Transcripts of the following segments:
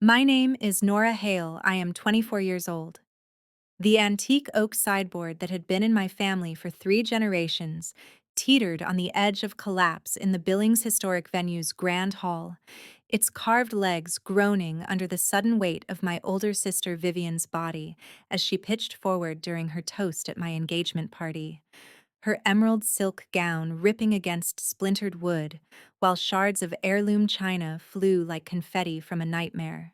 My name is Nora Hale. I am 24 years old. The antique oak sideboard that had been in my family for 3 generations teetered on the edge of collapse in the Billings Historic Venue's Grand Hall, its carved legs groaning under the sudden weight of my older sister Vivian's body as she pitched forward during her toast at my engagement party, her emerald silk gown ripping against splintered wood, while shards of heirloom china flew like confetti from a nightmare.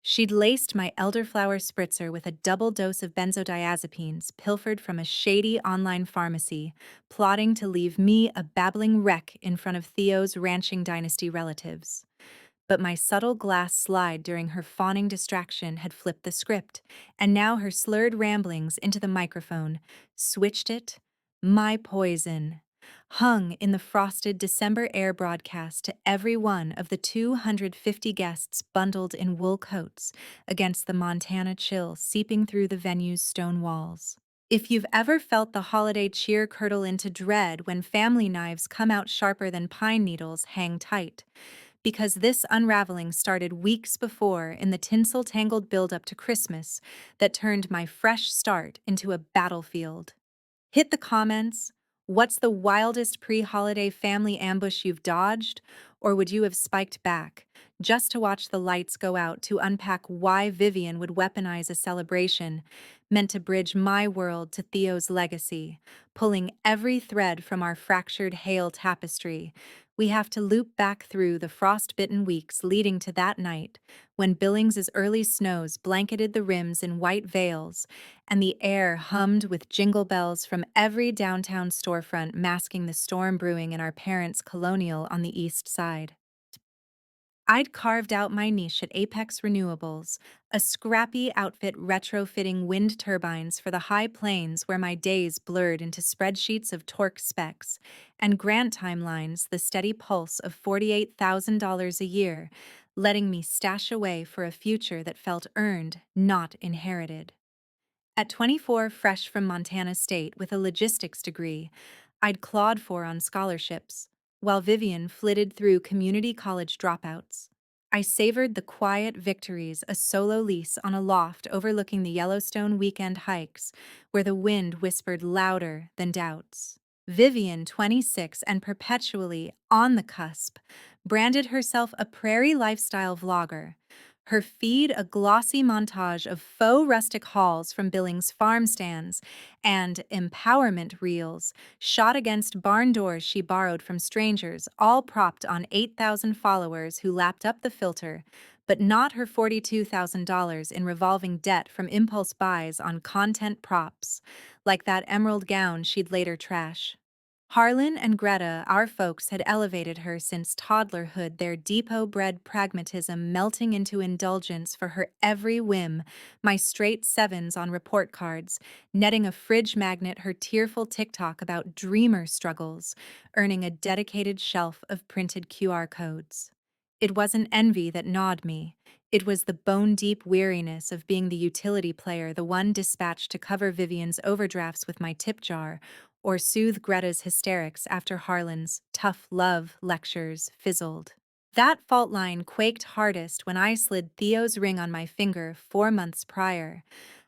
She'd laced my elderflower spritzer with a double dose of benzodiazepines pilfered from a shady online pharmacy, plotting to leave me a babbling wreck in front of Theo's ranching dynasty relatives. But my subtle glass slide during her fawning distraction had flipped the script, and now her slurred ramblings into the microphone switched it. My poison hung in the frosted December air broadcast to every one of the 250 guests bundled in wool coats against the Montana chill seeping through the venue's stone walls. If you've ever felt the holiday cheer curdle into dread when family knives come out sharper than pine needles, hang tight, because this unraveling started weeks before in the tinsel-tangled build-up to Christmas that turned my fresh start into a battlefield. Hit the comments. What's the wildest pre-holiday family ambush you've dodged? Or would you have spiked back, just to watch the lights go out to unpack why Vivian would weaponize a celebration meant to bridge my world to Theo's legacy, pulling every thread from our fractured Hale tapestry? We have to loop back through the frost-bitten weeks leading to that night, when Billings's early snows blanketed the rims in white veils, and the air hummed with jingle bells from every downtown storefront masking the storm brewing in our parents' colonial on the east side. I'd carved out my niche at Apex Renewables, a scrappy outfit retrofitting wind turbines for the high plains where my days blurred into spreadsheets of torque specs, and grant timelines the steady pulse of $48,000 a year, letting me stash away for a future that felt earned, not inherited. At 24, fresh from Montana State with a logistics degree, I'd clawed for on scholarships, while Vivian flitted through community college dropouts. I savored the quiet victories, a solo lease on a loft overlooking the Yellowstone weekend hikes, where the wind whispered louder than doubts. Vivian, 26 and perpetually on the cusp, branded herself a prairie lifestyle vlogger, her feed a glossy montage of faux rustic hauls from Billings farm stands and empowerment reels shot against barn doors she borrowed from strangers, all propped on 8,000 followers who lapped up the filter, but not her $42,000 in revolving debt from impulse buys on content props, like that emerald gown she'd later trash. Harlan and Greta, our folks, had elevated her since toddlerhood, their depot-bred pragmatism melting into indulgence for her every whim, my straight sevens on report cards, netting a fridge magnet her tearful TikTok about dreamer struggles, earning a dedicated shelf of printed QR codes. It wasn't envy that gnawed me. It was the bone-deep weariness of being the utility player, the one dispatched to cover Vivian's overdrafts with my tip jar, or soothe Greta's hysterics after Harlan's tough love lectures fizzled. That fault line quaked hardest when I slid Theo's ring on my finger 4 months prior,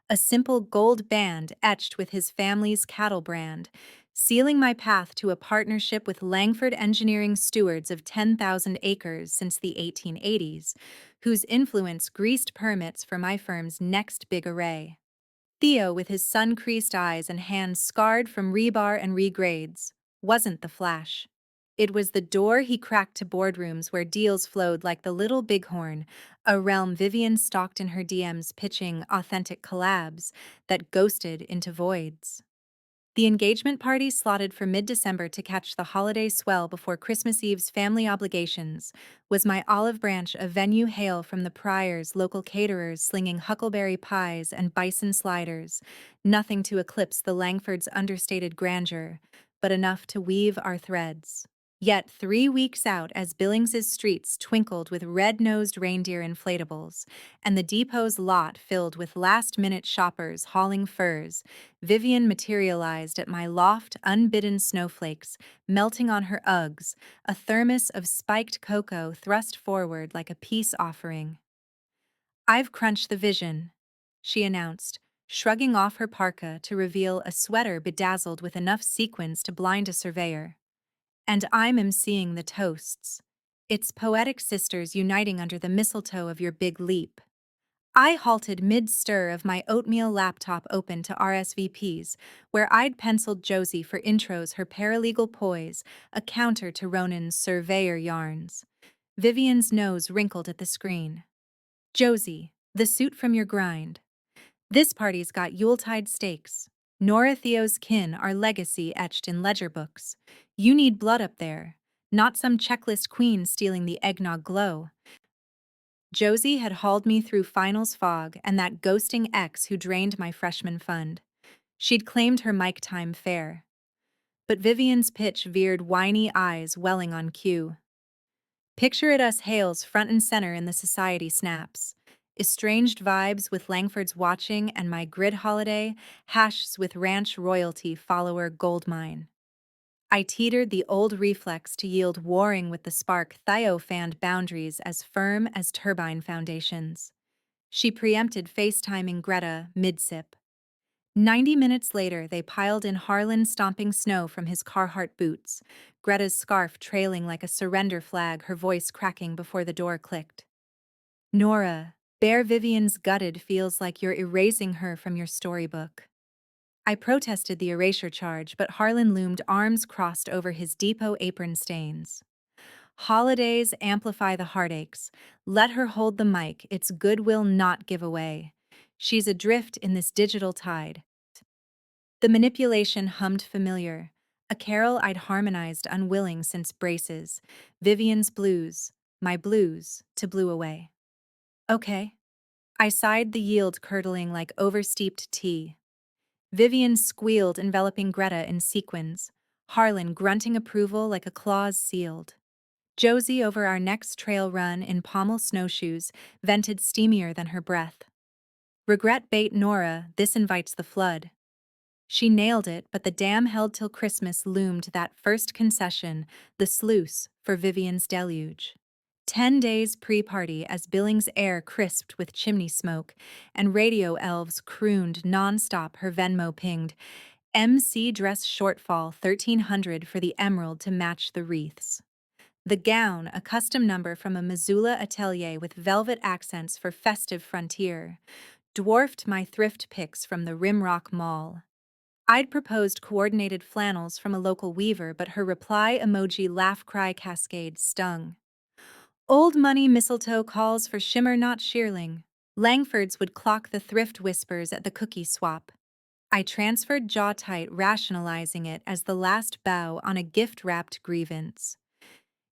a simple gold band etched with his family's cattle brand, sealing my path to a partnership with Langford Engineering stewards of 10,000 acres since the 1880s, whose influence greased permits for my firm's next big array. Theo, with his sun-creased eyes and hands scarred from rebar and regrades, wasn't the flash. It was the door he cracked to boardrooms where deals flowed like the Little Bighorn, a realm Vivian stalked in her DMs pitching authentic collabs that ghosted into voids. The engagement party slotted for mid-December to catch the holiday swell before Christmas Eve's family obligations was my olive branch, a venue hail from the Priors, local caterers slinging huckleberry pies and bison sliders, nothing to eclipse the Langfords' understated grandeur, but enough to weave our threads. Yet 3 weeks out, as Billings's streets twinkled with red-nosed reindeer inflatables, and the depot's lot filled with last-minute shoppers hauling furs, Vivian materialized at my loft, unbidden snowflakes, melting on her Uggs, a thermos of spiked cocoa thrust forward like a peace offering. I've crunched the vision, she announced, shrugging off her parka to reveal a sweater bedazzled with enough sequins to blind a surveyor. And I'm emceeing the toasts. It's poetic sisters uniting under the mistletoe of your big leap. I halted mid-stir of my oatmeal laptop open to RSVPs, where I'd penciled Josie for intros her paralegal poise, a counter to Ronan's surveyor yarns. Vivian's nose wrinkled at the screen. Josie, the suit from your grind. This party's got Yuletide stakes. Nora Theo's kin are legacy etched in ledger books. You need blood up there, not some checklist queen stealing the eggnog glow. Josie had hauled me through finals fog and that ghosting ex who drained my freshman fund. She'd claimed her mic time fair. But Vivian's pitch veered whiny eyes welling on cue. Picture it us Hales front and center in the society snaps. Estranged vibes with Langford's watching and my grid holiday, hashes with ranch royalty follower goldmine. I teetered the old reflex to yield warring with the spark Thio fanned boundaries as firm as turbine foundations. She preempted FaceTiming Greta mid-sip. 90 minutes later, they piled in Harlan stomping snow from his Carhartt boots, Greta's scarf trailing like a surrender flag, her voice cracking before the door clicked. Nora, Bear Vivian's gutted feels like you're erasing her from your storybook. I protested the erasure charge, but Harlan loomed arms crossed over his depot apron stains. Holidays amplify the heartaches. Let her hold the mic, it's goodwill not give away. She's adrift in this digital tide. The manipulation hummed familiar, a carol I'd harmonized unwilling since braces, Vivian's blues, my blues, to blue away. Okay. I sighed, the yield curdling like oversteeped tea. Vivian squealed, enveloping Greta in sequins, Harlan grunting approval like a clause sealed. Josie, over our next trail run in pommel snowshoes, vented steamier than her breath. Regret bait Nora, this invites the flood. She nailed it, but the dam held till Christmas loomed that first concession, the sluice for Vivian's deluge. 10 days pre-party as Billings' air crisped with chimney smoke, and radio elves crooned non-stop, her Venmo pinged. MC dress shortfall 1,300 for the emerald to match the wreaths. The gown, a custom number from a Missoula atelier with velvet accents for festive frontier, dwarfed my thrift picks from the Rimrock Mall. I'd proposed coordinated flannels from a local weaver, but her reply emoji laugh-cry cascade stung. Old money mistletoe calls for shimmer, not shearling. Langford's would clock the thrift whispers at the cookie swap. I transferred jaw tight, rationalizing it as the last bow on a gift-wrapped grievance.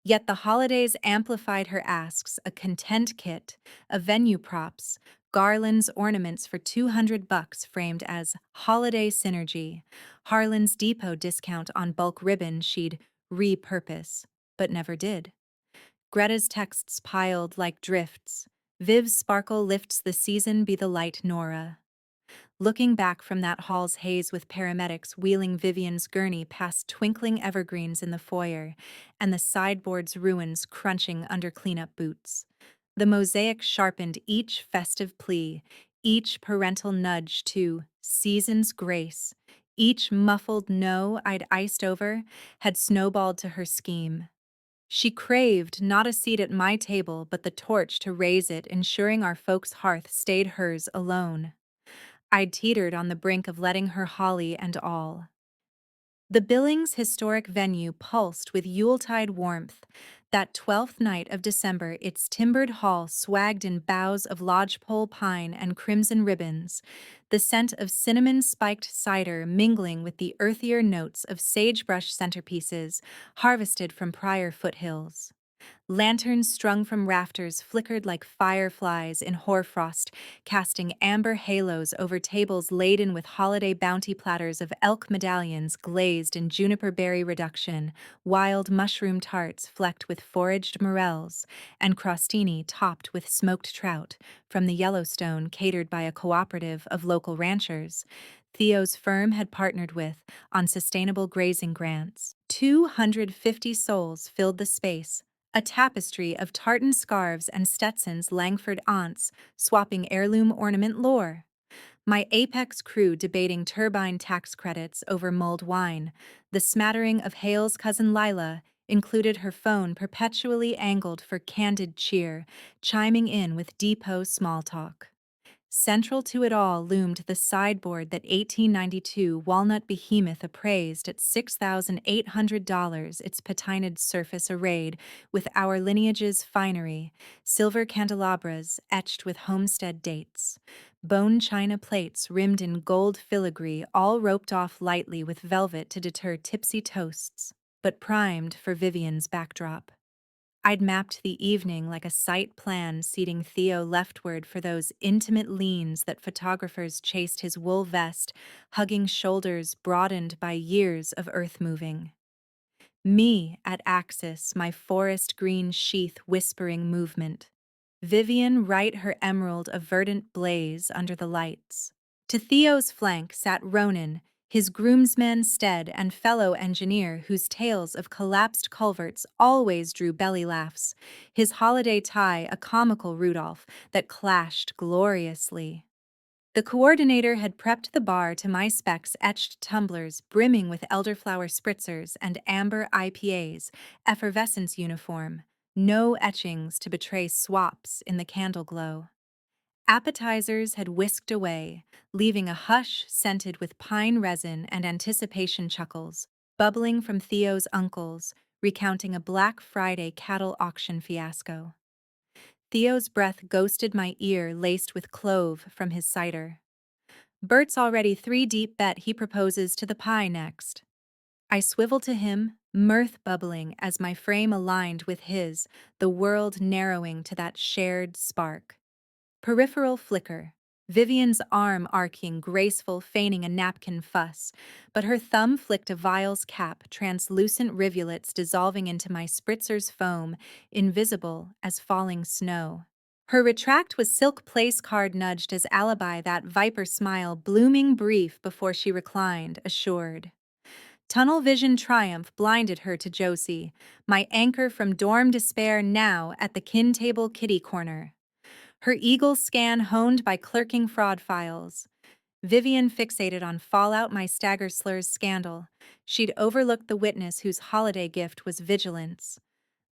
Yet the holidays amplified her asks, a content kit, a venue props, garlands, ornaments for $200 framed as holiday synergy, Harlan's Depot discount on bulk ribbon she'd repurpose, but never did. Greta's texts piled like drifts. Viv's sparkle lifts the season, be the light, Nora. Looking back from that hall's haze with paramedics wheeling Vivian's gurney past twinkling evergreens in the foyer and the sideboard's ruins crunching under cleanup boots. The mosaic sharpened each festive plea, each parental nudge to season's grace, each muffled no I'd iced over had snowballed to her scheme. She craved not a seat at my table but the torch to raise it, ensuring our folks' hearth stayed hers alone. I'd teetered on the brink of letting her holly and all. The Billings historic venue pulsed with Yuletide warmth. That 12th night of December, its timbered hall swagged in boughs of lodgepole pine and crimson ribbons, the scent of cinnamon-spiked cider mingling with the earthier notes of sagebrush centerpieces harvested from prior foothills. Lanterns strung from rafters flickered like fireflies in hoarfrost, casting amber halos over tables laden with holiday bounty platters of elk medallions glazed in juniper berry reduction, wild mushroom tarts flecked with foraged morels, and crostini topped with smoked trout from the Yellowstone catered by a cooperative of local ranchers Theo's firm had partnered with on sustainable grazing grants. 250 souls filled the space, A tapestry of tartan scarves and Stetson's Langford aunts, swapping heirloom ornament lore. My Apex crew debating turbine tax credits over mulled wine. The smattering of Hale's cousin Lila included her phone perpetually angled for candid cheer, chiming in with depot small talk. Central to it all loomed the sideboard that 1892 Walnut Behemoth appraised at $6,800, its patinaed surface arrayed with our lineage's finery, silver candelabras etched with homestead dates, bone china plates rimmed in gold filigree all roped off lightly with velvet to deter tipsy toasts, but primed for Vivian's backdrop. I'd mapped the evening like a sight plan, seating Theo leftward for those intimate leans that photographers chased his wool vest, hugging shoulders broadened by years of earth moving. Me at axis, my forest green sheath whispering movement. Vivian right her emerald a verdant blaze under the lights. To Theo's flank sat Ronan, his groomsman Stead and fellow engineer whose tales of collapsed culverts always drew belly laughs, his holiday tie a comical Rudolph that clashed gloriously. The coordinator had prepped the bar to my specs etched tumblers brimming with elderflower spritzers and amber IPAs, effervescence uniform, no etchings to betray swaps in the candle glow. Appetizers had whisked away, leaving a hush scented with pine resin and anticipation chuckles, bubbling from Theo's uncles, recounting a Black Friday cattle auction fiasco. Theo's breath ghosted my ear laced with clove from his cider. Bert's already 3 deep bet he proposes to the pie next. I swivel to him, mirth bubbling as my frame aligned with his, the world narrowing to that shared spark. Peripheral flicker. Vivian's arm arcing, graceful, feigning a napkin fuss, but her thumb flicked a vial's cap, translucent rivulets dissolving into my spritzer's foam, invisible as falling snow. Her retract was silk place card nudged as alibi, that viper smile blooming brief before she reclined, assured. Tunnel vision triumph blinded her to Josie, my anchor from dorm despair now at the kin table kitty corner. Her eagle scan honed by clerking fraud files. Vivian fixated on Fallout My Stagger Slurs scandal. She'd overlooked the witness whose holiday gift was vigilance.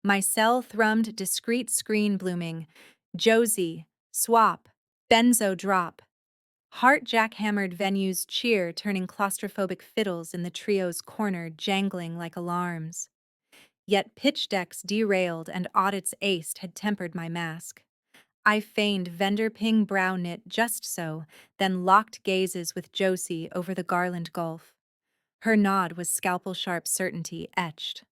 My cell thrummed discreet screen blooming. Josie, swap, benzo drop. Heart jackhammered venues cheer, turning claustrophobic fiddles in the trio's corner jangling like alarms. Yet pitch decks derailed and audits aced had tempered my mask. I feigned vendor ping brow knit just so, then locked gazes with Josie over the Garland Gulf. Her nod was scalpel-sharp certainty etched.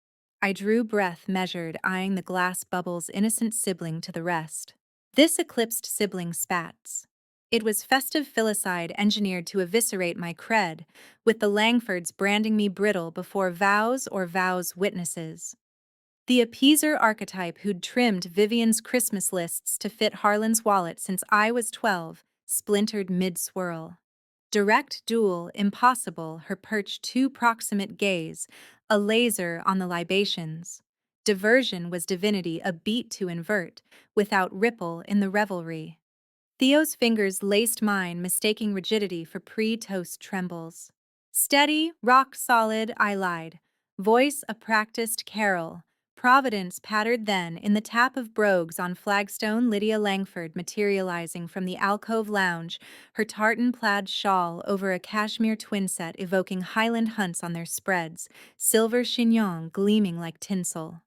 I drew breath measured, eyeing the glass bubble's innocent sibling to the rest. This eclipsed sibling spats. It was festive filicide engineered to eviscerate my cred, with the Langfords branding me brittle before vows or vows witnesses. The appeaser archetype who'd trimmed Vivian's Christmas lists to fit Harlan's wallet since I was 12, splintered mid-swirl. Direct duel, impossible, her perch too proximate gaze, a laser on the libations. Diversion was divinity, a beat to invert, without ripple in the revelry. Theo's fingers laced mine, mistaking rigidity for pre-toast trembles. Steady, rock solid, I lied. Voice a practiced carol. Providence pattered then in the tap of brogues on flagstone. Lydia Langford materializing from the alcove lounge, her tartan plaid shawl over a cashmere twinset evoking Highland hunts on their spreads, silver chignon gleaming like tinsel.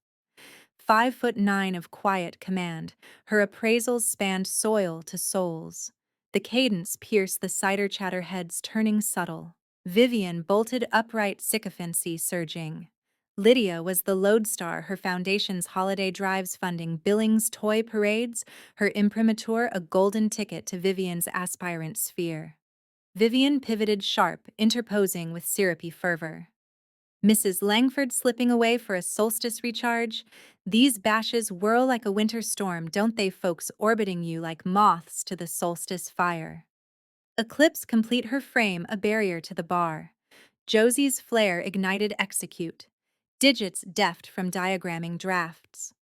5'9" of quiet command, her appraisals spanned soil to souls. The cadence pierced the cider chatter heads turning subtle. Vivian bolted upright, sycophancy surging. Lydia was the lodestar, her foundation's holiday drives funding Billings toy parades, her imprimatur a golden ticket to Vivian's aspirant sphere. Vivian pivoted sharp, interposing with syrupy fervor. Mrs. Langford slipping away for a solstice recharge? These bashes whirl like a winter storm, don't they, folks orbiting you like moths to the solstice fire? Eclipse complete her frame, a barrier to the bar. Josie's flare ignited execute. Digits deft from diagramming drafts.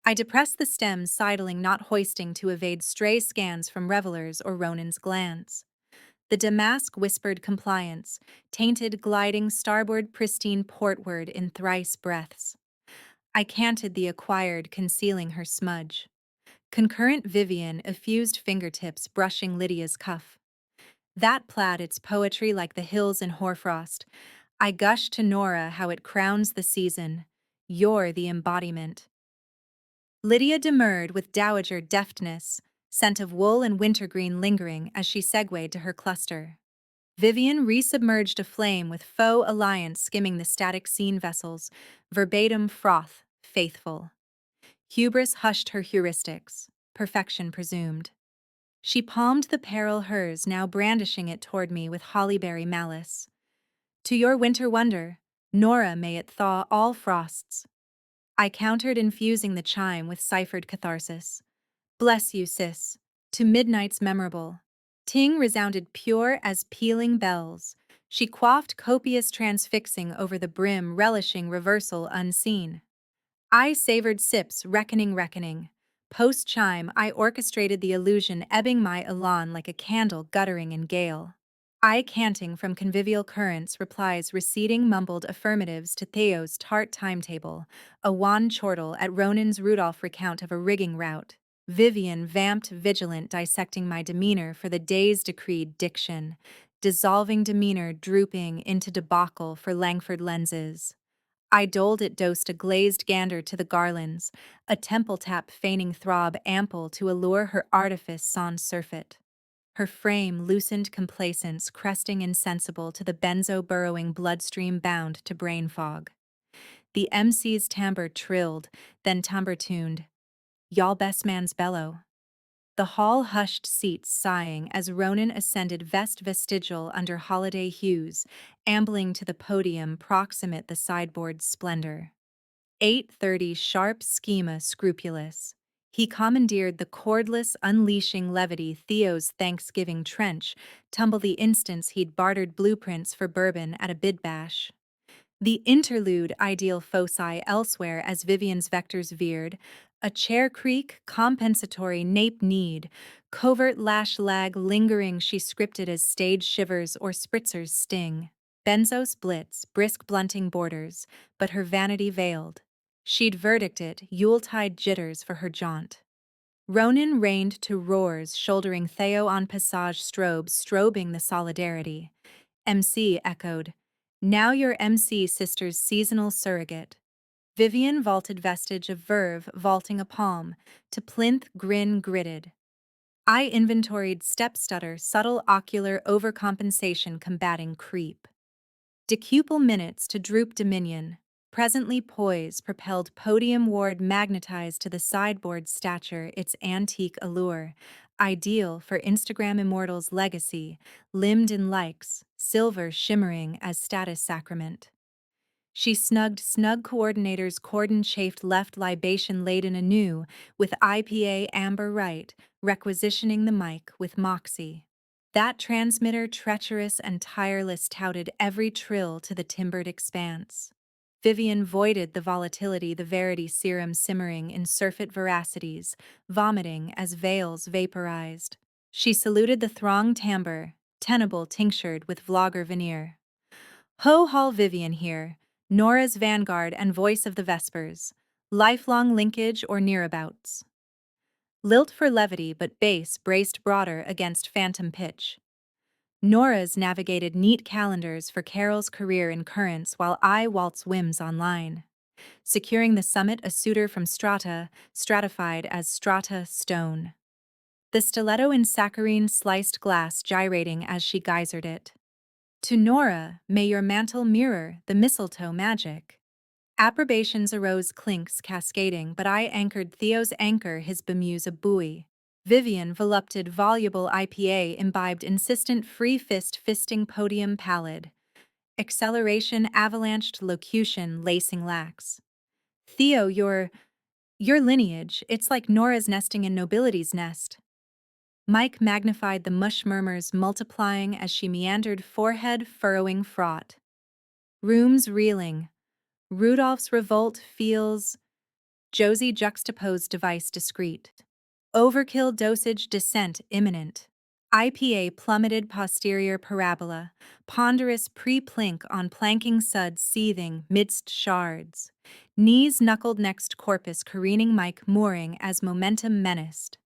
I depressed the stems, sidling, not hoisting, to evade stray scans from revelers or Ronan's glance. The damask whispered compliance, tainted gliding starboard, pristine portward in thrice breaths. I canted the acquired, concealing her smudge. Concurrent Vivian effused fingertips brushing Lydia's cuff. That plaid its poetry like the hills in hoarfrost. I gushed to Nora how it crowns the season. You're the embodiment. Lydia demurred with dowager deftness, scent of wool and wintergreen lingering as she segued to her cluster. Vivian resubmerged a flame with faux alliance skimming the static scene vessels, verbatim froth, faithful. Hubris hushed her heuristics, perfection presumed. She palmed the peril hers, now brandishing it toward me with hollyberry malice. To your winter wonder, Nora may it thaw all frosts. I countered, infusing the chime with ciphered catharsis. Bless you, sis. To midnight's memorable. Ting resounded pure as pealing bells. She quaffed copious transfixing over the brim, relishing reversal unseen. I savored sips, reckoning. Post-chime, I orchestrated the illusion, ebbing my elan like a candle guttering in gale. I canting from convivial currents, replies receding, mumbled affirmatives to Theo's tart timetable, a wan chortle at Ronan's Rudolph recount of a rigging rout. Vivian vamped, vigilant, dissecting my demeanor for the day's decreed diction, dissolving demeanor drooping into debacle for Langford lenses. I doled it, dosed a glazed gander to the garlands, a temple tap feigning throb ample to allure her artifice sans surfeit. Her frame loosened complacence, cresting insensible to the benzo-burrowing bloodstream bound to brain fog. The MC's timbre trilled, then timbre tuned. Y'all best man's bellow. The hall hushed, seats sighing as Ronan ascended vestigial under holiday hues, ambling to the podium proximate the sideboard's splendor. 8:30 sharp schema scrupulous. He commandeered the cordless, unleashing levity Theo's Thanksgiving trench, tumble the instance he'd bartered blueprints for bourbon at a bid bash. The interlude ideal foci elsewhere as Vivian's vectors veered, a chair creak, compensatory nape need, covert lash lag lingering she scripted as stage shivers or spritzers sting. Benzos blitz, brisk blunting borders, but her vanity veiled. She'd verdicted Yuletide jitters for her jaunt. Ronan reigned to roars, shouldering Theo on passage strobes, strobing the solidarity. MC echoed, now your MC sister's seasonal surrogate. Vivian vaulted vestige of verve, vaulting a palm, to plinth grin gritted. I inventoried step stutter, subtle ocular overcompensation combating creep. Decuple minutes to droop dominion, presently poise, propelled podium ward magnetized to the sideboard stature its antique allure, ideal for Instagram immortals' legacy, limbed in likes, silver shimmering as status sacrament. She snugged snug coordinators cordon chafed left libation laden anew with IPA amber right, requisitioning the mic with moxie. That transmitter treacherous and tireless touted every trill to the timbered expanse. Vivian voided the volatility, the verity serum simmering in surfeit veracities, vomiting as veils vaporized. She saluted the throng timbre, tenable tinctured with vlogger veneer. Ho Hall Vivian here, Nora's vanguard and voice of the Vespers, lifelong linkage or nearabouts. Lilt for levity but bass braced broader against phantom pitch. Nora's navigated neat calendars for Carol's career in currents while I waltz whims online. Securing the summit a suitor from Strata, stratified as Strata Stone. The stiletto in saccharine sliced glass gyrating as she geysered it. To Nora, may your mantle mirror the mistletoe magic. Approbations arose clinks cascading, but I anchored Theo's anchor his bemuse a buoy. Vivian volupted voluble IPA imbibed insistent free fist fisting podium pallid. Acceleration avalanched locution lacing lax. Theo, your lineage, it's like Nora's nesting in nobility's nest. Mike magnified the mush murmurs multiplying as she meandered forehead furrowing fraught. Rooms reeling. Rudolph's revolt feels Josie juxtaposed device discreet. Overkill dosage descent imminent. IPA plummeted posterior parabola, ponderous pre-plink on planking suds seething midst shards. Knees knuckled next corpus careening Mike mooring as momentum menaced.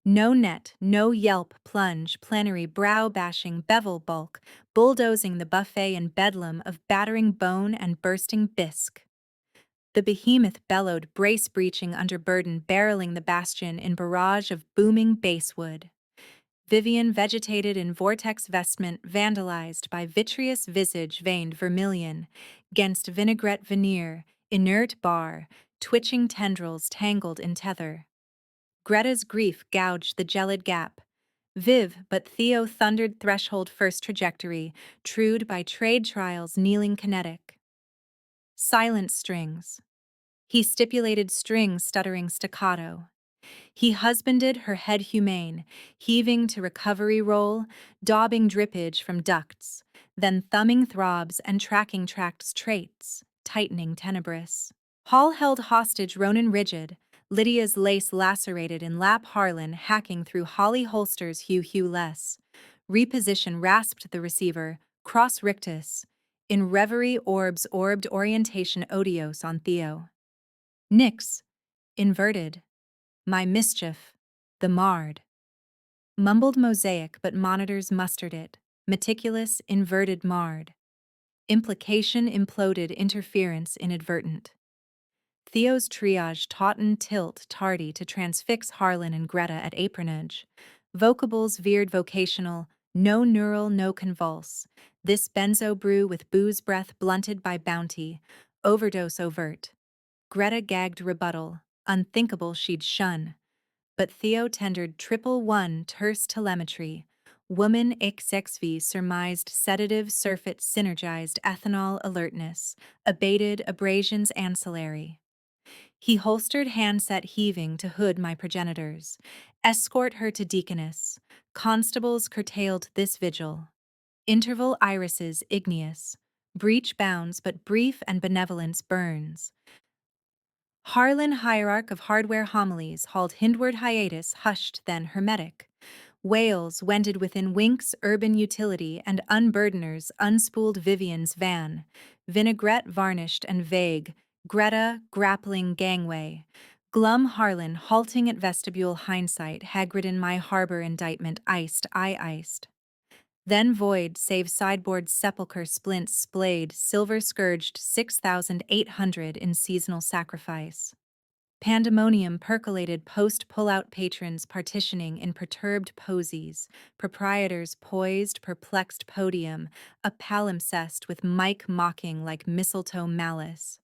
No net, no yelp plunge, plenary brow-bashing bevel bulk, bulldozing the buffet in bedlam of battering bone and bursting bisque. The behemoth bellowed, brace breaching under burden, barreling the bastion in barrage of booming basswood. Vivian vegetated in vortex vestment vandalized by vitreous visage veined vermilion, gainst vinaigrette veneer, inert bar, twitching tendrils tangled in tether. Greta's grief gouged the gelid gap. Viv, but Theo thundered threshold first trajectory, trued by trade trials kneeling kinetic. Silent strings. He stipulated string stuttering staccato. He husbanded her head humane, heaving to recovery roll, daubing drippage from ducts, then thumbing throbs and tracking tracts traits, tightening tenebrous. Hall held hostage Ronan rigid, Lydia's lace lacerated in lap Harlan hacking through holly holsters hue less. Reposition rasped the receiver, cross rictus. In reverie orbs orbed orientation odios on Theo. Nix, inverted. My mischief, the marred. Mumbled mosaic but monitors mustered it, meticulous, inverted marred. Implication imploded interference inadvertent. Theo's triage tautened tilt tardy to transfix Harlan and Greta at apronage. Vocables veered vocational, no neural, no convulse. This benzo brew with booze breath blunted by bounty, overdose overt. Greta gagged rebuttal, unthinkable she'd shun. But Theo tendered 111 terse telemetry. Woman XXV surmised sedative surfeit synergized ethanol alertness, abated abrasions ancillary. He holstered handset heaving to hood my progenitors. Escort her to deaconess. Constables curtailed this vigil. Interval irises igneous. Breach bounds but brief and benevolence burns. Harlan hierarch of hardware homilies hauled hindward hiatus hushed then hermetic. Whales wended within winks urban utility and unburdeners unspooled Vivian's van. Vinaigrette varnished and vague, Greta grappling gangway. Glum Harlan halting at vestibule hindsight haggard in my harbor indictment iced I iced. Then void save sideboard sepulchre splints splayed silver scourged 6,800 in seasonal sacrifice. Pandemonium percolated post-pull-out patrons partitioning in perturbed posies, proprietors poised perplexed podium, a palimpsest with mic mocking like mistletoe malice.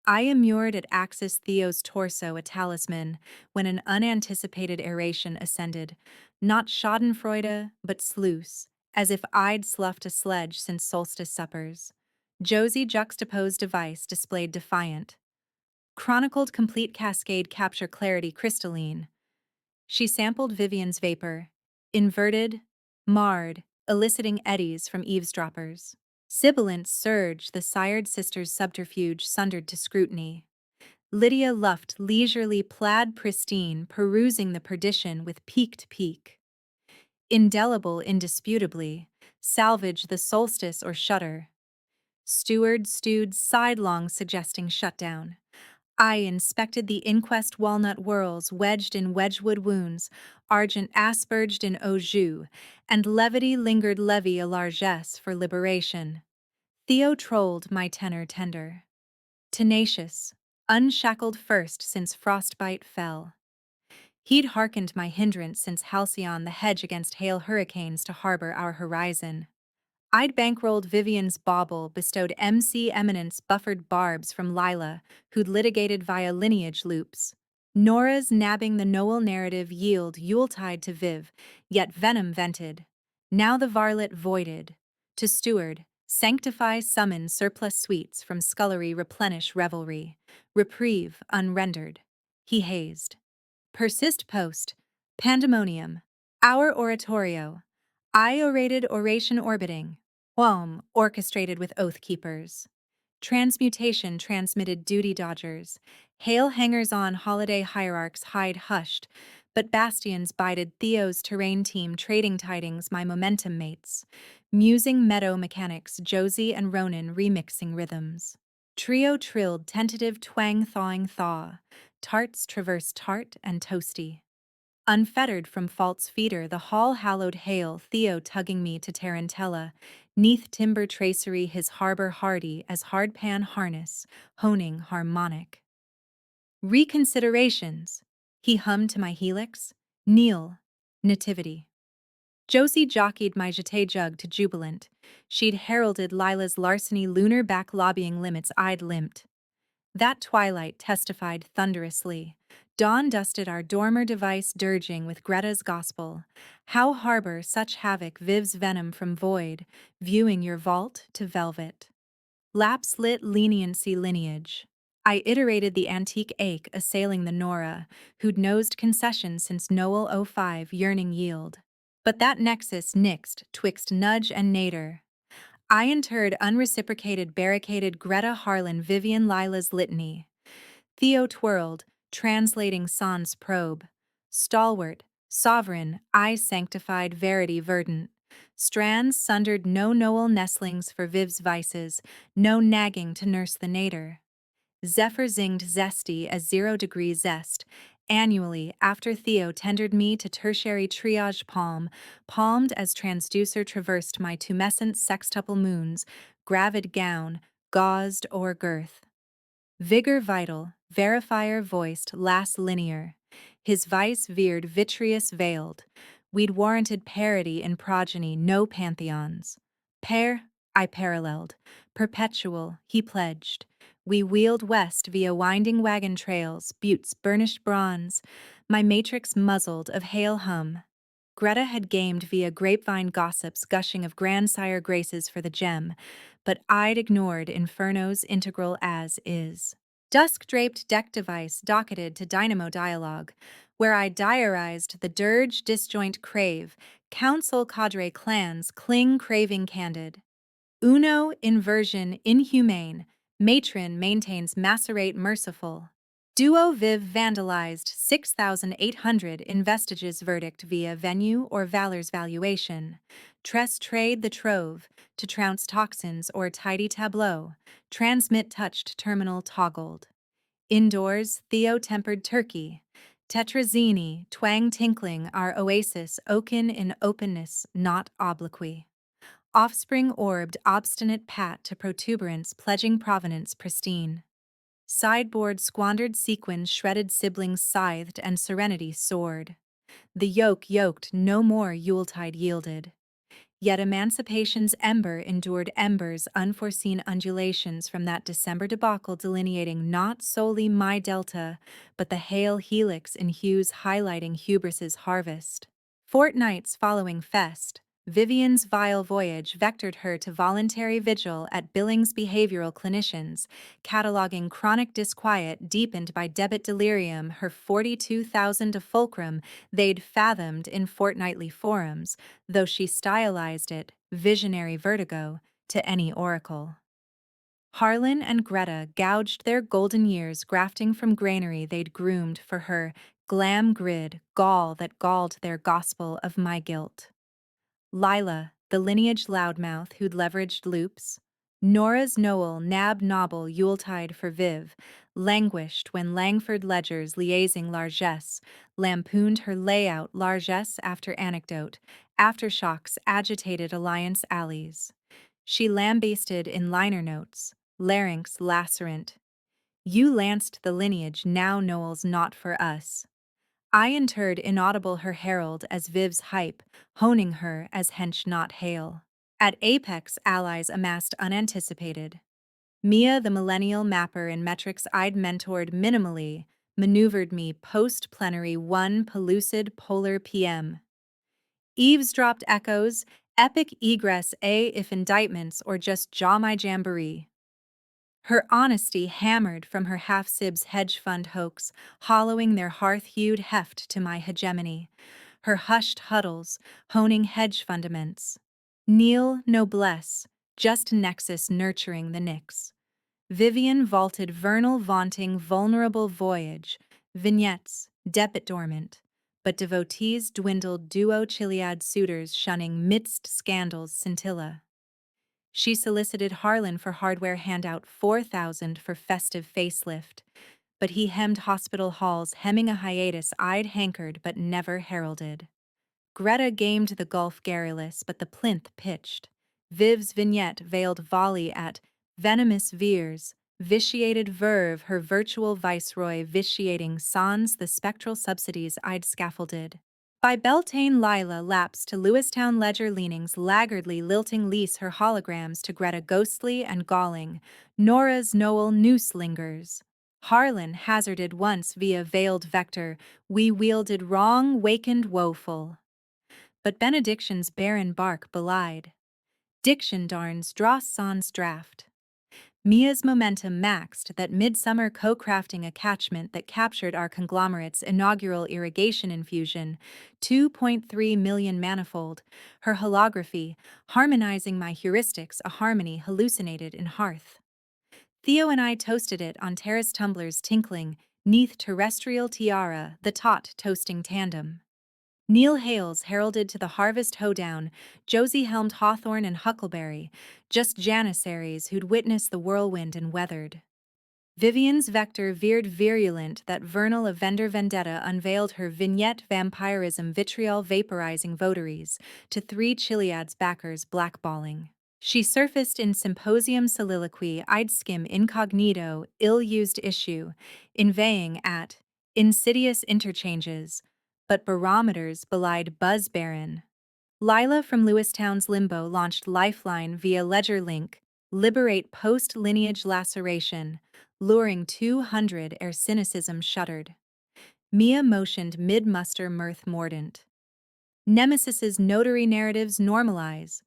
I immured at Axis Theo's torso a talisman when an unanticipated aeration ascended, not schadenfreude, but sluice, as if I'd sloughed a sledge since solstice suppers. Josie juxtaposed device displayed defiant. Chronicled complete cascade capture clarity crystalline. She sampled Vivian's vapor, inverted, marred, eliciting eddies from eavesdroppers. Sibilant surge the sired sisters' subterfuge sundered to scrutiny. Lydia luffed leisurely plaid pristine, perusing the perdition with peaked peak. Indelible indisputably, salvage the solstice or shutter. Steward stewed sidelong suggesting shutdown. I inspected the inquest walnut whorls wedged in Wedgwood wounds, argent asperged in au jus, and levity lingered levy a largesse for liberation. Theo trolled my tenor tender. Tenacious, unshackled first since frostbite fell. He'd hearkened my hindrance since Halcyon the hedge against hail hurricanes to harbor our horizon. I'd bankrolled Vivian's bauble, bestowed MC Eminence buffered barbs from Lila, who'd litigated via lineage loops. Nora's nabbing the Noel narrative yield Yuletide to Viv, yet venom vented. Now the varlet voided. To steward, sanctify summon surplus sweets from scullery replenish revelry. Reprieve unrendered. He hazed. Persist post. Pandemonium. Our oratorio. I orated oration orbiting. Whalm, orchestrated with oath keepers. Transmutation transmitted duty dodgers. Hail hangers on holiday hierarchs hide hushed, but bastions bided Theo's terrain team trading tidings my momentum mates. Musing meadow mechanics Josie and Ronan remixing rhythms. Trio trilled tentative twang thawing thaw. Tarts traverse tart and toasty. Unfettered from false feeder, the hall-hallowed hail, Theo tugging me to Tarantella, neath timber tracery his harbor hardy as hardpan harness, honing harmonic. Reconsiderations. He hummed to my helix. Kneel. Nativity. Josie jockeyed my jeté jug to jubilant. She'd heralded Lila's larceny lunar back lobbying limits I'd limped. That twilight testified thunderously. Dawn dusted our dormer device dirging with Greta's gospel. How harbor such havoc Viv's venom from void, viewing your vault to velvet. Lapse lit leniency lineage. I iterated the antique ache assailing the Nora, who'd nosed concessions since Noel '05 yearning yield. But that nexus nixed twixt nudge and nadir. I interred unreciprocated barricaded Greta Harlan Vivian Lila's litany. Theo twirled, translating Sans probe. Stalwart, sovereign, I sanctified verity verdant. Strands sundered no Noel nestlings for Viv's vices, no nagging to nurse the nadir. Zephyr zinged zesty as 0-degree zest. Annually, after Theo tendered me to tertiary triage palmed as transducer traversed my tumescent sextuple moons, gravid gown, gauzed o'er girth. Vigor vital, verifier voiced last linear. His vice veered vitreous veiled. We'd warranted parity in progeny, no pantheons. I paralleled. Perpetual, he pledged. We wheeled west via winding wagon trails, buttes burnished bronze. My matrix muzzled of hail hum. Greta had gamed via grapevine gossips gushing of grandsire graces for the gem, but I'd ignored Inferno's integral as is. Dusk-draped deck device docketed to Dynamo Dialogue, where I diarized the dirge disjoint crave, council cadre clans cling craving candid. Uno inversion inhumane, matron maintains macerate merciful. Duo Viv vandalized 6,800 in vestiges verdict via venue or valor's valuation. Tress trade the trove, to trounce toxins or tidy tableau. Transmit touched terminal toggled. Indoors, Theo tempered turkey. Tetrazini, twang tinkling our oasis oaken in openness, not obloquy. Offspring orbed obstinate pat to protuberance pledging provenance pristine. Sideboard squandered sequins shredded siblings scythed and serenity soared. The yoke yoked no more Yuletide yielded. Yet emancipation's ember endured embers unforeseen undulations from that December debacle delineating not solely my delta, but the hail helix in hues highlighting hubris's harvest. Fortnights following Fest, Vivian's vile voyage vectored her to voluntary vigil at Billings behavioral clinicians, cataloging chronic disquiet deepened by debit delirium her 42,000 to fulcrum they'd fathomed in fortnightly forums, though she stylized it, visionary vertigo, to any oracle. Harlan and Greta gouged their golden years grafting from granary they'd groomed for her glam grid gall that galled their gospel of my guilt. Lila, the lineage loudmouth who'd leveraged loops. Nora's Noel nab nobble Yuletide for Viv, languished when Langford ledgers liaising largesse, lampooned her layout largesse after anecdote, aftershocks agitated alliance alleys. She lambasted in liner notes, larynx lacerant. You lanced the lineage now Noel's not for us. I interred inaudible her herald as Viv's hype, honing her as hench not hail. At apex allies amassed unanticipated. Mia the millennial mapper in metrics I'd mentored minimally, maneuvered me post-plenary 1 pellucid polar PM. Eavesdropped echoes, epic egress A if indictments or just jaw my jamboree. Her honesty hammered from her half-sibs hedge fund hoax, hollowing their hearth-hued heft to my hegemony. Her hushed huddles, honing hedge fundaments. Kneel noblesse, just nexus nurturing the Knicks. Vivian vaulted vernal vaunting vulnerable voyage, vignettes, debit dormant, but devotees dwindled duo chiliad suitors shunning midst scandals scintilla. She solicited Harlan for hardware handout 4,000 for festive facelift, but he hemmed hospital halls hemming a hiatus I'd hankered but never heralded. Greta gamed the Gulf garrulous, but the plinth pitched. Viv's vignette veiled volley at venomous veers, vitiated verve her virtual viceroy vitiating sans the spectral subsidies I'd scaffolded. By Beltane Lila lapsed to Lewistown ledger leanings laggardly lilting lease her holograms to Greta ghostly and galling, Nora's Noel noose lingers. Harlan hazarded once via veiled vector, we wielded wrong wakened woeful. But benediction's barren bark belied. Diction darns dross sans draft. Mia's momentum maxed that midsummer co-crafting a catchment that captured our conglomerate's inaugural irrigation infusion, 2.3 million manifold, her holography, harmonizing my heuristics a harmony hallucinated in hearth. Theo and I toasted it on terrace tumblers tinkling, neath terrestrial tiara, the taut toasting tandem. Neil Hales heralded to the harvest hoedown, Josie helmed hawthorn and huckleberry, just janissaries who'd witnessed the whirlwind and weathered. Vivian's vector veered virulent that vernal of vendor vendetta unveiled her vignette vampirism vitriol vaporizing votaries to 3 Chiliad's backers blackballing. She surfaced in symposium soliloquy I'd skim incognito, ill-used issue, inveighing at insidious interchanges, but barometers belied buzz baron. Lila from Lewistown's limbo launched Lifeline via ledger link, liberate post-lineage laceration, luring 200 ere cynicism shuddered. Mia motioned mid-muster mirth mordant. Nemesis's notary narratives normalize.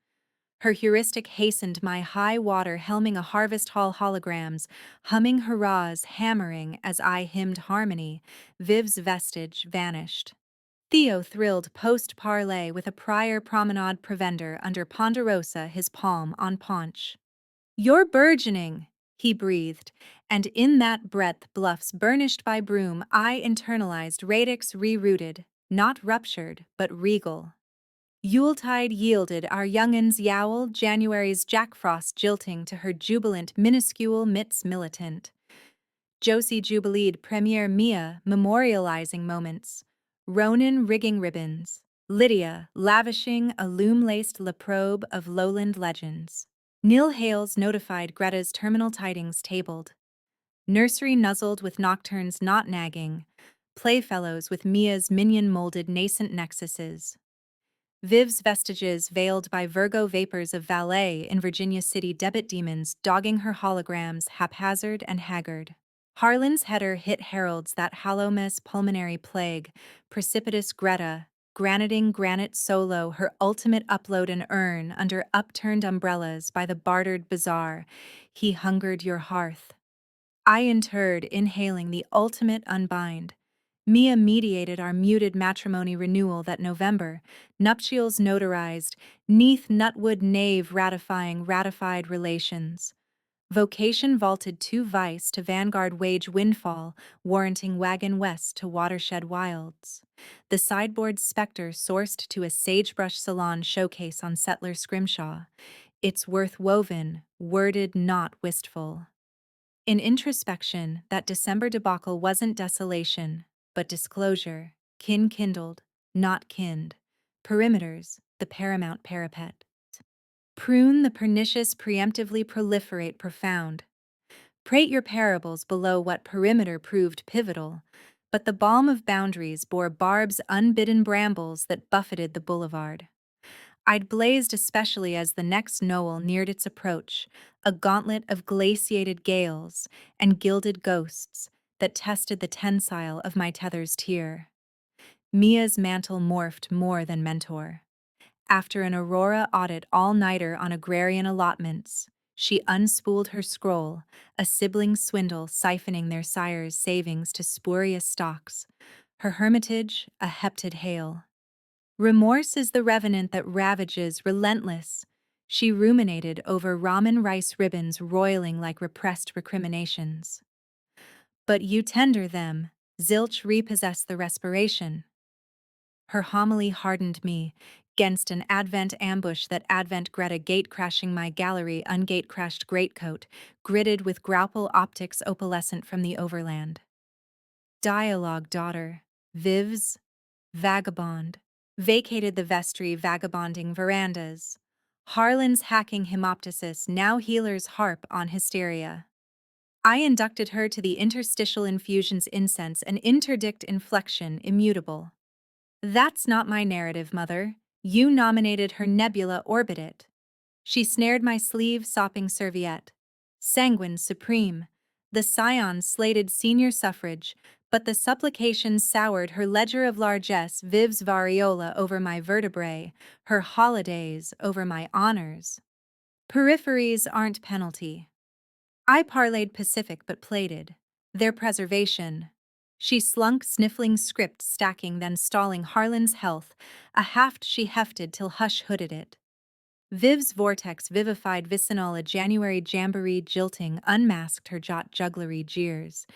Her heuristic hastened my high water helming a harvest hall holograms, humming hurrahs hammering as I hymned harmony, Viv's vestige vanished. Theo thrilled post-parlay with a prior promenade provender under Ponderosa his palm on paunch. You're burgeoning, he breathed, and in that breath bluffs burnished by broom I internalized radix rerouted, not ruptured, but regal. Yuletide yielded our young'un's yowl January's jackfrost jilting to her jubilant minuscule mitts militant. Josie jubileed Premier Mia memorializing moments. Ronan rigging ribbons. Lydia lavishing a loom-laced laprobe of lowland legends. Neil Hales notified Greta's terminal tidings tabled. Nursery nuzzled with nocturnes not nagging. Playfellows with Mia's minion-molded nascent nexuses. Viv's vestiges veiled by Virgo vapors of valet in Virginia City debit demons dogging her holograms haphazard and haggard. Harlan's header hit heralds that hallow-mess pulmonary plague, precipitous Greta, graniting granite solo her ultimate upload and earn under upturned umbrellas by the bartered bazaar, he hungered your hearth. I interred inhaling the ultimate unbind. Mia mediated our muted matrimony renewal that November, nuptials notarized, neath nutwood nave ratifying ratified relations. Vocation vaulted 2 vice to vanguard wage windfall, warranting wagon west to watershed wilds. The sideboard specter sourced to a sagebrush salon showcase on Settler Scrimshaw. Its worth woven, worded not wistful. In introspection, that December debacle wasn't desolation, but disclosure, kin kindled, not kinned. Perimeters, the paramount parapet. Prune the pernicious preemptively proliferate profound. Prate your parables below what perimeter proved pivotal, but the balm of boundaries bore barbs unbidden brambles that buffeted the boulevard. I'd blazed especially as the next Noel neared its approach, a gauntlet of glaciated gales and gilded ghosts that tested the tensile of my tether's tier. Mia's mantle morphed more than mentor. After an Aurora audit all-nighter on agrarian allotments, she unspooled her scroll, a sibling swindle siphoning their sire's savings to spurious stocks, her hermitage a heptid hail. Remorse is the revenant that ravages relentless. She ruminated over ramen rice ribbons roiling like repressed recriminations. But you tender them, zilch repossess the respiration. Her homily hardened me, 'gainst an Advent ambush that Advent Greta gate crashing my gallery ungate crashed greatcoat, gridded with grapple optics opalescent from the overland. Dialogue daughter, Viv's, vagabond, vacated the vestry vagabonding verandas. Harlan's hacking hemoptysis now healer's harp on hysteria. I inducted her to the interstitial infusions incense and interdict inflection immutable. That's not my narrative, mother. You nominated her nebula orbit. She snared my sleeve sopping serviette. Sanguine supreme. The scion slated senior suffrage, but the supplication soured her ledger of largesse Viv's variola over my vertebrae, her holidays over my honors. Peripheries aren't penalty. I parlayed Pacific but plated. Their preservation. She slunk sniffling script stacking then stalling Harlan's health, a haft she hefted till Hush hooded it. Viv's vortex vivified Vicinola January jamboree jilting unmasked her jot jugglery jeers,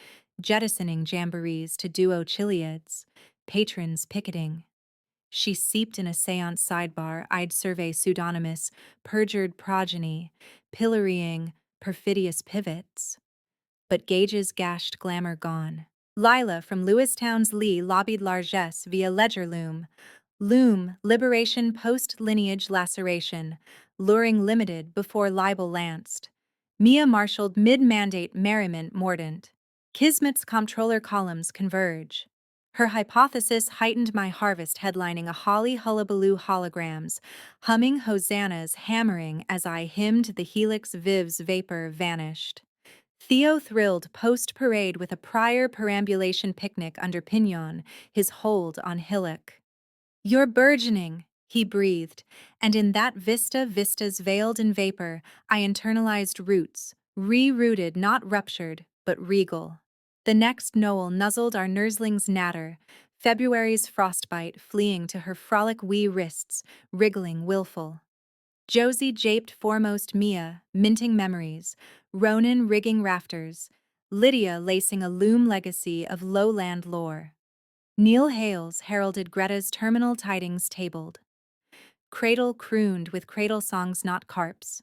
jettisoning jamborees to duo chiliads, patrons picketing. She seeped in a seance sidebar I'd survey pseudonymous, perjured progeny, pillorying, perfidious pivots. But Gage's gashed glamour gone. Lila from Lewistown's Lee lobbied largesse via ledger loom. Loom, liberation post-lineage laceration, luring limited before libel lanced. Mia marshaled mid-mandate merriment mordant. Kismet's comptroller columns converge. Her hypothesis heightened my harvest headlining a holly hullabaloo holograms, humming hosannas hammering as I hymned the helix Viv's vapor vanished. Theo thrilled post-parade with a prior perambulation picnic under Pignon, his hold on hillock. You're burgeoning, he breathed, and in that vistas veiled in vapor, I internalized roots, re-rooted not ruptured, but regal. The next Noel nuzzled our nursling's natter, February's frostbite fleeing to her frolic wee wrists, wriggling willful. Josie japed foremost Mia, minting memories, Ronan rigging rafters, Lydia lacing a loom legacy of lowland lore. Neil Hales heralded Greta's terminal tidings tabled. Cradle crooned with cradle songs not carps.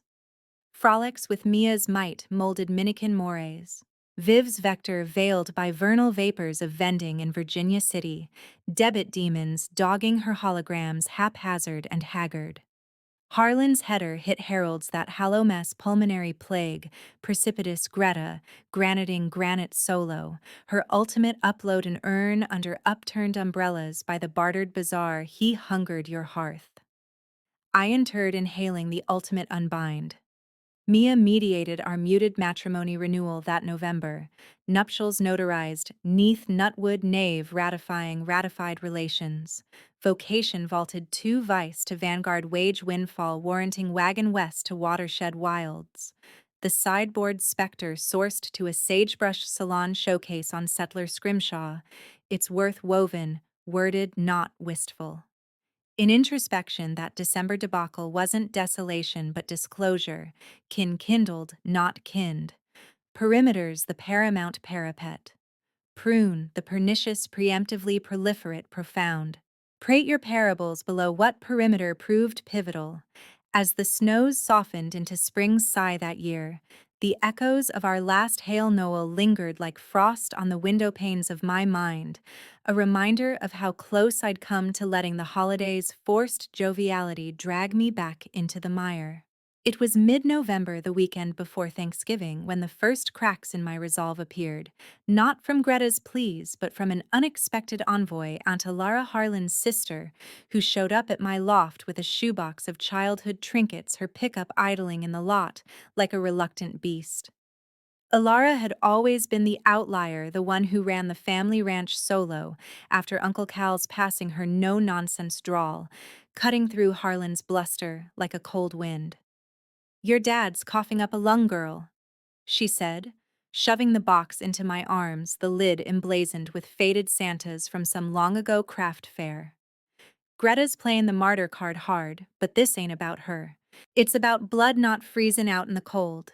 Frolics with Mia's might molded Minikin mores. Viv's vector veiled by vernal vapors of vending in Virginia City, debit demons dogging her holograms haphazard and haggard. Harlan's header hit heralds that hollow mess pulmonary plague, precipitous Greta, graniting granite solo, her ultimate upload and urn under upturned umbrellas by the bartered bazaar he hungered your hearth. I interred inhaling the ultimate unbind. Mia mediated our muted matrimony renewal that November, nuptials notarized, neath Nutwood nave ratified relations. Vocation vaulted 2 vice to vanguard wage windfall warranting wagon west to watershed wilds. The sideboard specter sourced to a sagebrush salon showcase on settler scrimshaw, its worth woven, worded not wistful. In introspection, that December debacle wasn't desolation but disclosure, kin kindled, not kinned. Perimeters, the paramount parapet. Prune, the pernicious, preemptively proliferate, profound. Prate your parables below what perimeter proved pivotal. As the snows softened into spring's sigh that year, the echoes of our last hail Noel lingered like frost on the window panes of my mind, a reminder of how close I'd come to letting the holiday's forced joviality drag me back into the mire. It was mid-November, the weekend before Thanksgiving, when the first cracks in my resolve appeared, not from Greta's pleas, but from an unexpected envoy, Aunt Alara Harlan's sister, who showed up at my loft with a shoebox of childhood trinkets, her pickup idling in the lot like a reluctant beast. Alara had always been the outlier, the one who ran the family ranch solo, after Uncle Cal's passing her no-nonsense drawl, cutting through Harlan's bluster like a cold wind. "Your dad's coughing up a lung, girl," she said, shoving the box into my arms, the lid emblazoned with faded Santas from some long-ago craft fair. "Greta's playing the martyr card hard, but this ain't about her. It's about blood not freezing out in the cold.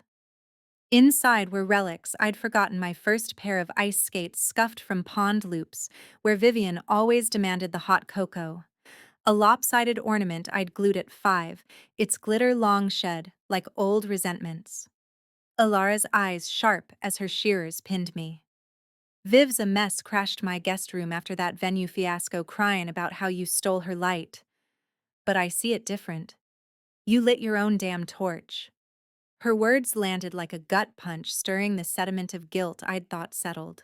Inside were relics I'd forgotten, my first pair of ice skates scuffed from pond loops, where Vivian always demanded the hot cocoa. A lopsided ornament I'd glued at 5, its glitter long shed, like old resentments. Ilara's eyes sharp as her shearers pinned me. Viv's a mess crashed my guest room after that venue fiasco, crying about how you stole her light. But I see it different. You lit your own damn torch. Her words landed like a gut punch, stirring the sediment of guilt I'd thought settled.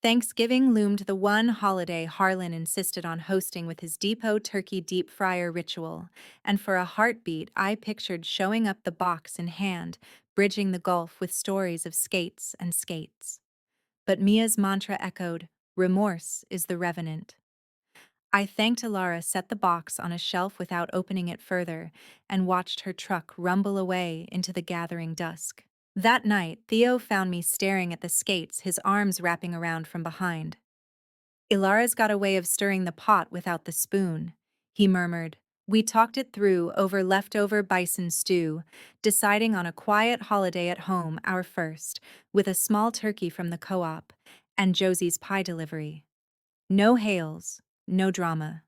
Thanksgiving loomed, the one holiday Harlan insisted on hosting with his depot turkey deep fryer ritual, and for a heartbeat I pictured showing up, the box in hand, bridging the gulf with stories of skates and skates. But Mia's mantra echoed, "Remorse is the revenant." I thanked Ilara, set the box on a shelf without opening it further, and watched her truck rumble away into the gathering dusk. That night, Theo found me staring at the skates, his arms wrapping around from behind. "Ilara's got a way of stirring the pot without the spoon," he murmured. We talked it through over leftover bison stew, deciding on a quiet holiday at home, our first, with a small turkey from the co-op, and Josie's pie delivery. No hails, no drama.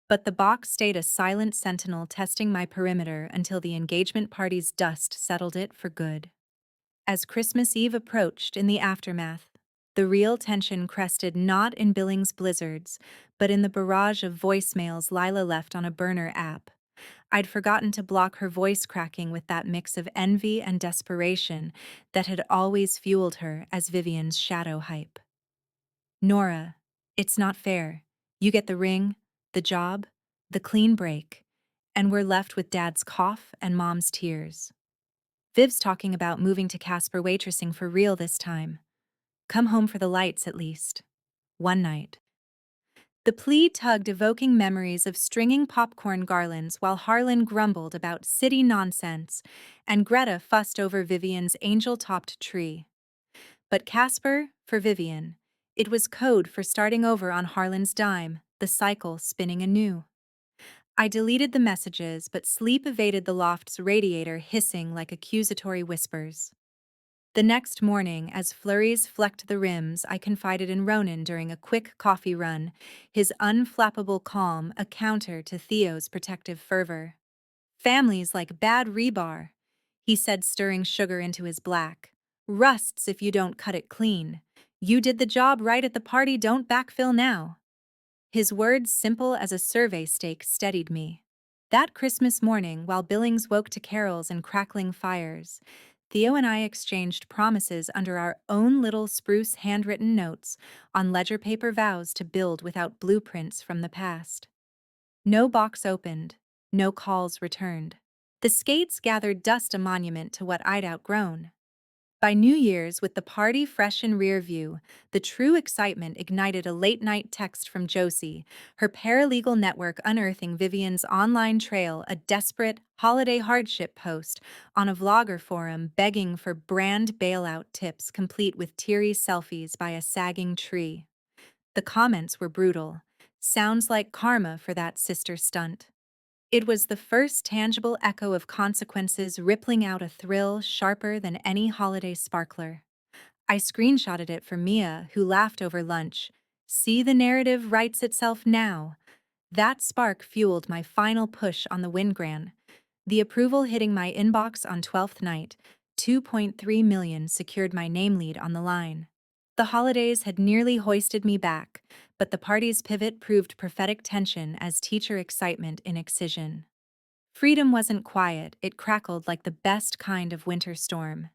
But the box stayed a silent sentinel, testing my perimeter until the engagement party's dust settled it for good. As Christmas Eve approached, in the aftermath, the real tension crested, not in Billings blizzards, but in the barrage of voicemails Lila left on a burner app. I'd forgotten to block her voice, cracking with that mix of envy and desperation that had always fueled her as Vivian's shadow hype. "Nora, it's not fair. You get the ring, the job, the clean break, and we're left with Dad's cough and Mom's tears. Viv's talking about moving to Casper, waitressing for real this time. Come home for the lights at least. One night." The plea tugged, evoking memories of stringing popcorn garlands while Harlan grumbled about city nonsense and Greta fussed over Vivian's angel-topped tree. But Casper, for Vivian, it was code for starting over on Harlan's dime, the cycle spinning anew. I deleted the messages, but sleep evaded the loft's radiator, hissing like accusatory whispers. The next morning, as flurries flecked the rims, I confided in Ronan during a quick coffee run, his unflappable calm a counter to Theo's protective fervor. "Family's like bad rebar," he said, stirring sugar into his black. "Rusts if you don't cut it clean. You did the job right at the party, don't backfill now." His words, simple as a survey stake, steadied me. That Christmas morning, while Billings woke to carols and crackling fires, Theo and I exchanged promises under our own little spruce handwritten notes on ledger paper, vows to build without blueprints from the past. No box opened, no calls returned. The skates gathered dust, a monument to what I'd outgrown. By New Year's, with the party fresh in rear view, the true excitement ignited. A late-night text from Josie, her paralegal network unearthing Vivian's online trail, a desperate holiday hardship post on a vlogger forum begging for brand bailout tips, complete with teary selfies by a sagging tree. The comments were brutal. "Sounds like karma for that sister stunt." It was the first tangible echo of consequences, rippling out a thrill sharper than any holiday sparkler. I screenshotted it for Mia, who laughed over lunch. "See, the narrative writes itself now." That spark fueled my final push on the Wingran. The approval hitting my inbox on 12th night, 2.3 million, secured my name lead on the line. The holidays had nearly hoisted me back, but the party's pivot proved prophetic tension as teacher excitement in excision. Freedom wasn't quiet, it crackled like the best kind of winter storm.